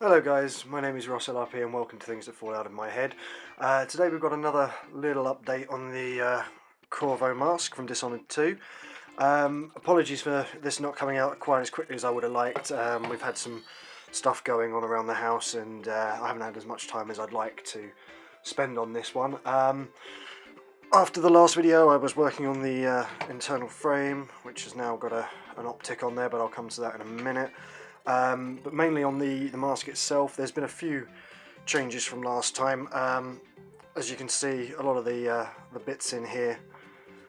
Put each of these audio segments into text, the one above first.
Hello guys, my name is Ross LRP and welcome to Things That Fall Out of My Head. Today we've got another little update on the Corvo mask from Dishonored 2. Apologies for this not coming out quite as quickly as I would have liked. We've had some stuff going on around the house and I haven't had as much time as I'd like to spend on this one. After the last video I was working on the internal frame, which has now got an optic on there, but I'll come to that in a minute. But mainly on the mask itself, there's been a few changes from last time. As you can see, a lot of the bits in here,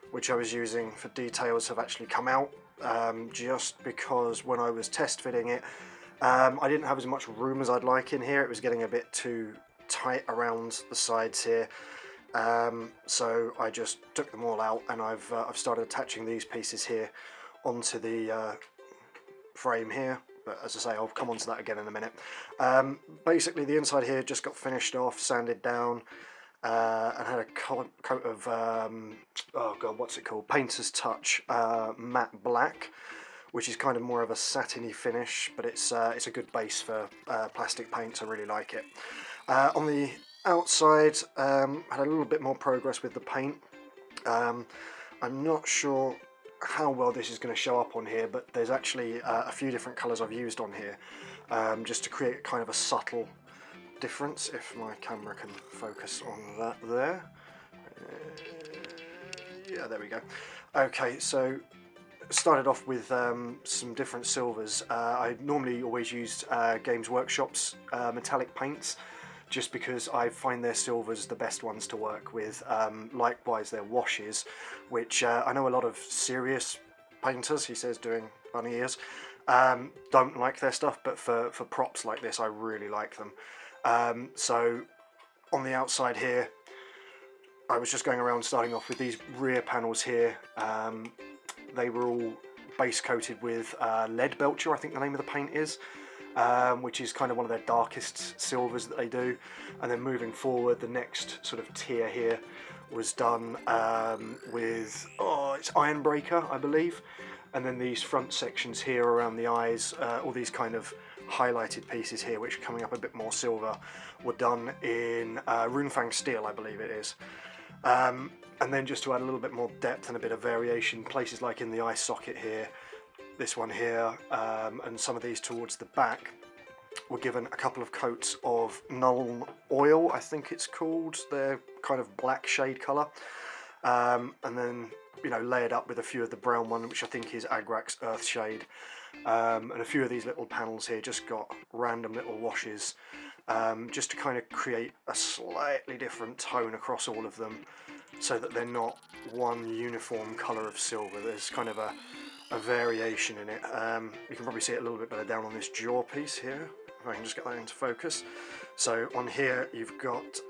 which I was using for details, have actually come out, just because when I was test fitting it, I didn't have as much room as I'd like in here. It was getting a bit too tight around the sides here. So I just took them all out, and I've started attaching these pieces here onto the frame here. But as I say, I'll come on to that again in a minute. Basically, the inside here just got finished off, sanded down, and had a coat of, oh god, what's it called? Painter's Touch matte black, which is kind of more of a satiny finish, but it's a good base for plastic paints. I really like it. On the outside, had a little bit more progress with the paint. I'm not sure how well this is going to show up on here, but there's actually a few different colours I've used on here, just to create kind of a subtle difference. If my camera can focus on that there. Yeah, there we go. Okay, so started off with some different silvers. I normally always used Games Workshop's metallic paints, just because I find their silvers the best ones to work with. Likewise their washes, which I know a lot of serious painters, he says doing bunny ears, don't like their stuff, but for props like this I really like them. So on the outside here, I was just going around starting off with these rear panels here. They were all base coated with lead belcher, I think the name of the paint is. Which is kind of one of their darkest silvers that they do. And then moving forward, the next sort of tier here was done with, it's Ironbreaker, I believe. And then these front sections here around the eyes, all these kind of highlighted pieces here, which are coming up a bit more silver, were done in Runefang Steel, I believe it is. And then just to add a little bit more depth and a bit of variation, places like in the eye socket here, this one here, and some of these towards the back, were given a couple of coats of Null Oil, I think it's called. They're kind of black shade colour, and then, you know, layered up with a few of the brown one, which I think is Agrak's Earthshade, and a few of these little panels here just got random little washes, just to kind of create a slightly different tone across all of them, so that they're not one uniform colour of silver. There's kind of a variation in it. You can probably see it a little bit better down on this jaw piece here, if I can just get that into focus. So on here you've got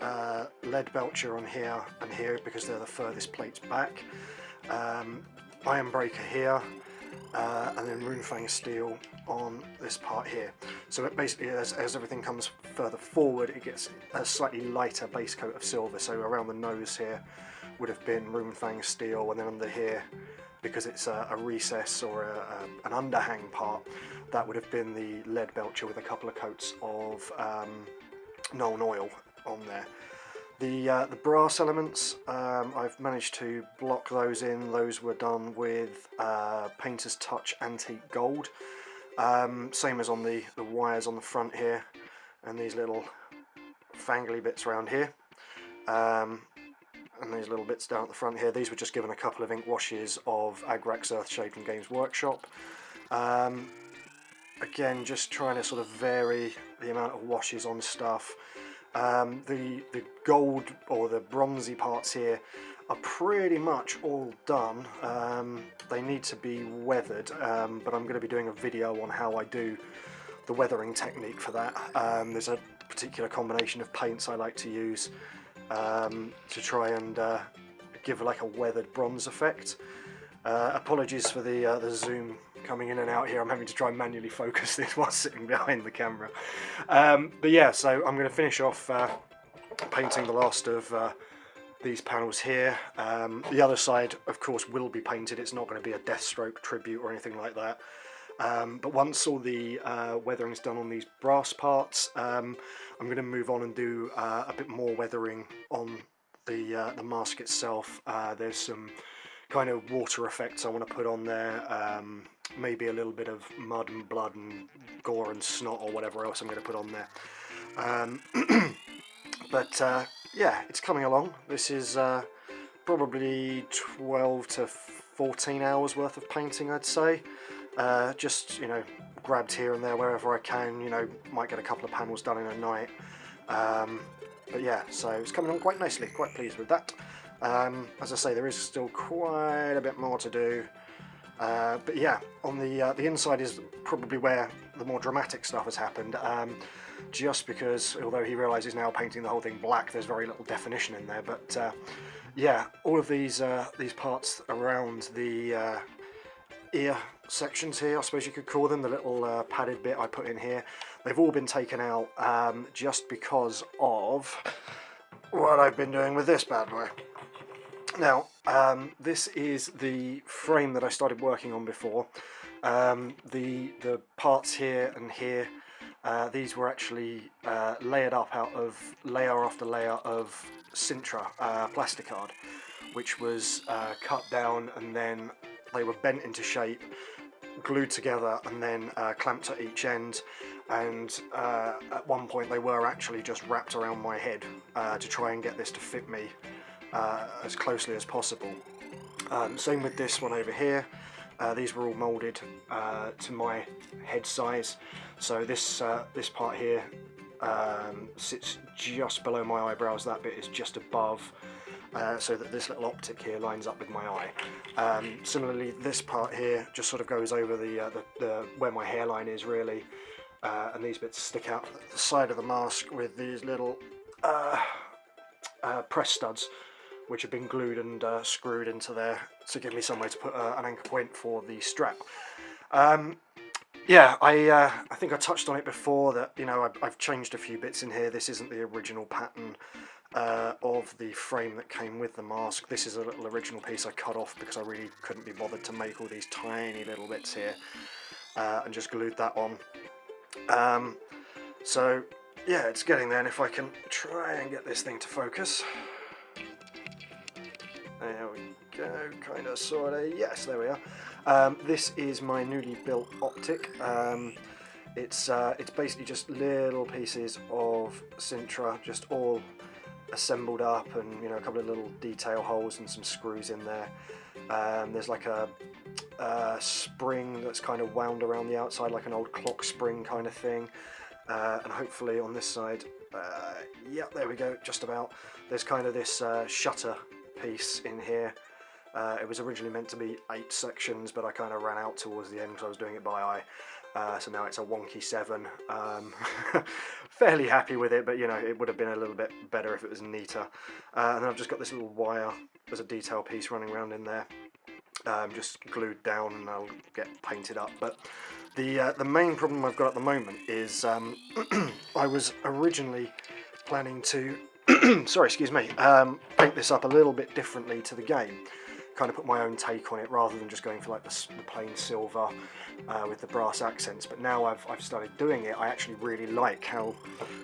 lead belcher on here and here, because they're the furthest plates back, Ironbreaker here, and then Runefang Steel on this part here. So it basically, as everything comes further forward, it gets a slightly lighter base coat of silver. So around the nose here would have been Runefang Steel, and then under here, because it's a recess or an underhang part, that would have been the lead belcher with a couple of coats of Null Oil on there. The brass elements, I've managed to block those in. Those were done with Painter's Touch Antique Gold. Same as on the wires on the front here, and these little fangly bits around here. And these little bits down at the front here, these were just given a couple of ink washes of Agrak's Earthshade from Games Workshop. Again, just trying to sort of vary the amount of washes on stuff. The gold or the bronzy parts here are pretty much all done. They need to be weathered, but I'm going to be doing a video on how I do the weathering technique for that. There's a particular combination of paints I like to use to try and give like a weathered bronze effect. Apologies for the zoom coming in and out here. I'm having to try and manually focus this while sitting behind the camera. But yeah, so I'm going to finish off painting the last of these panels here. The other side, of course, will be painted. It's not going to be a Deathstroke tribute or anything like that. But once all the weathering's done on these brass parts, I'm going to move on and do a bit more weathering on the mask itself. There's some kind of water effects I want to put on there, maybe a little bit of mud and blood and gore and snot or whatever else I'm going to put on there. But yeah, it's coming along. This is probably 12 to 14 hours worth of painting, I'd say. Just, you know, grabbed here and there wherever I can, you know, might get a couple of panels done in a night. But yeah, so it's coming on quite nicely, quite pleased with that. As I say, there is still quite a bit more to do. But yeah, on the inside is probably where the more dramatic stuff has happened. Just because, although he realises now painting the whole thing black, there's very little definition in there. But yeah, all of these parts around the ear sections here, I suppose you could call them, the little padded bit I put in here, they've all been taken out just because of what I've been doing with this bad boy. Now, this is the frame that I started working on before. The parts here and here, these were actually layered up out of layer after layer of Sintra plasticard, which was cut down, and then they were bent into shape, glued together, and then clamped at each end. And at one point they were actually just wrapped around my head to try and get this to fit me as closely as possible. Same with this one over here. These were all moulded to my head size. So this part here sits just below my eyebrows. That bit is just above, so that this little optic here lines up with my eye. Similarly, this part here just sort of goes over the where my hairline is really, and these bits stick out the side of the mask with these little press studs, which have been glued and screwed into there to give me somewhere to put an anchor point for the strap. Yeah, I think I touched on it before that, you know, I've changed a few bits in here. This isn't the original pattern of the frame that came with the mask. This is a little original piece I cut off because I really couldn't be bothered to make all these tiny little bits here, and just glued that on. So yeah, it's getting there, and if I can try and get this thing to focus. There we go, kind of, sort of, yes, there we are. This is my newly built optic. It's basically just little pieces of Sintra, just all assembled up, and, you know, a couple of little detail holes and some screws in there. There's like a spring that's kind of wound around the outside, like an old clock spring kind of thing. And hopefully on this side, yeah, there we go, just about. There's kind of this shutter piece in here. It was originally meant to be 8 sections, but I kind of ran out towards the end because I was doing it by eye. So now it's a wonky 7. Fairly happy with it, but, you know, it would have been a little bit better if it was neater. And then I've just got this little wire as a detail piece running around in there, just glued down, and I'll get painted up. But the main problem I've got at the moment is I was originally planning to sorry, excuse me, paint this up a little bit differently to the game, kind of put my own take on it rather than just going for like the plain silver with the brass accents. But now I've started doing it, I actually really like how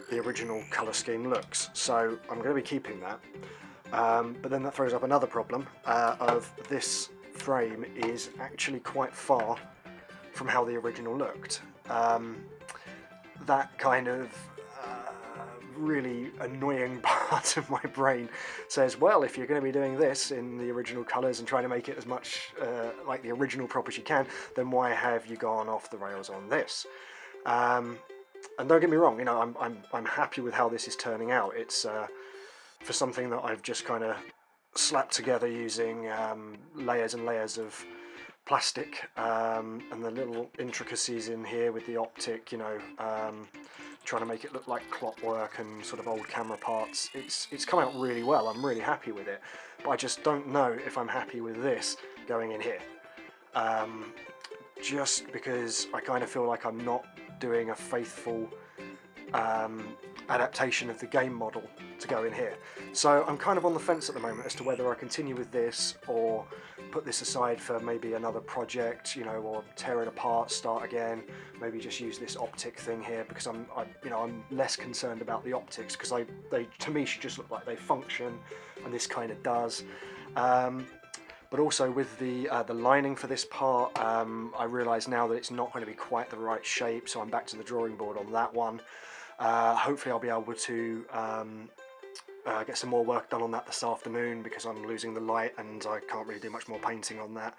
the original colour scheme looks, so I'm going to be keeping that. But then that throws up another problem of this frame is actually quite far from how the original looked. That kind of really annoying part of my brain says, well, if you're going to be doing this in the original colours and trying to make it as much like the original prop as you can, then why have you gone off the rails on this? And don't get me wrong, you know, I'm happy with how this is turning out. It's for something that I've just kind of slapped together using layers and layers of plastic, and the little intricacies in here with the optic, you know, trying to make it look like clockwork and sort of old camera parts. It's come out really well. I'm really happy with it, but I just don't know if I'm happy with this going in here, just because I kind of feel like I'm not doing a faithful adaptation of the game model to go in here. So I'm kind of on the fence at the moment as to whether I continue with this or put this aside for maybe another project, you know, or tear it apart, start again, maybe just use this optic thing here, because I'm less concerned about the optics, because they to me should just look like they function, and this kind of does. But also with the lining for this part, I realise now that it's not going to be quite the right shape, so I'm back to the drawing board on that one. Hopefully I'll be able to get some more work done on that this afternoon, because I'm losing the light and I can't really do much more painting on that.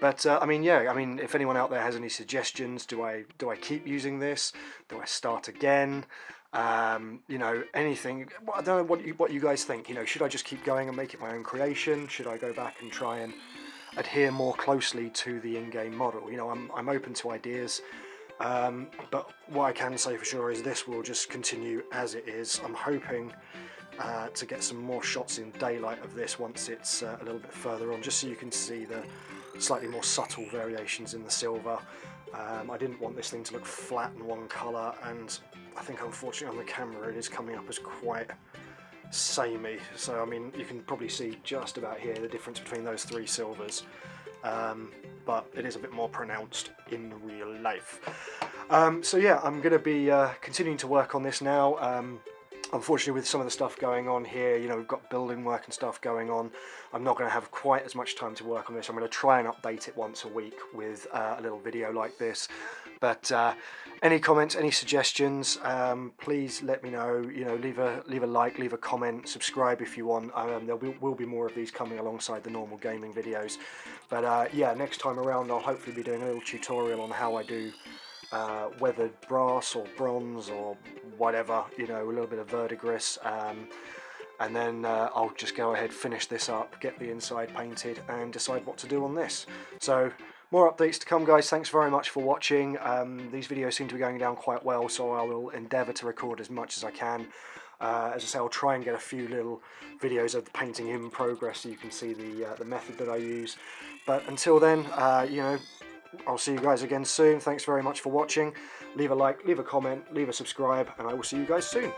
But I mean, if anyone out there has any suggestions, do I keep using this? Do I start again? You know, anything. I don't know what you guys think. You know, should I just keep going and make it my own creation? Should I go back and try and adhere more closely to the in-game model? You know, I'm open to ideas. But what I can say for sure is this will just continue as it is. I'm hoping to get some more shots in daylight of this once it's a little bit further on, just so you can see the slightly more subtle variations in the silver. I didn't want this thing to look flat and one colour, and I think unfortunately on the camera it is coming up as quite samey. So I mean, you can probably see just about here the difference between those three silvers. But it is a bit more pronounced in real life. So yeah, I'm going to be continuing to work on this now. Unfortunately, with some of the stuff going on here, you know, we've got building work and stuff going on. I'm not going to have quite as much time to work on this. I'm going to try and update it once a week with a little video like this. But any comments, any suggestions, please let me know. You know, leave a like, leave a comment, subscribe if you want. There will be more of these coming alongside the normal gaming videos. But yeah, next time around I'll hopefully be doing a little tutorial on how I do weathered brass or bronze or whatever, you know, a little bit of verdigris, and then I'll just go ahead, finish this up, get the inside painted and decide what to do on this. So more updates to come, guys. Thanks very much for watching. These videos seem to be going down quite well, so I will endeavour to record as much as I can. As I say, I'll try and get a few little videos of the painting in progress so you can see the method that I use. But until then, you know, I'll see you guys again soon. Thanks very much for watching. Leave a like, leave a comment, leave a subscribe, and I will see you guys soon.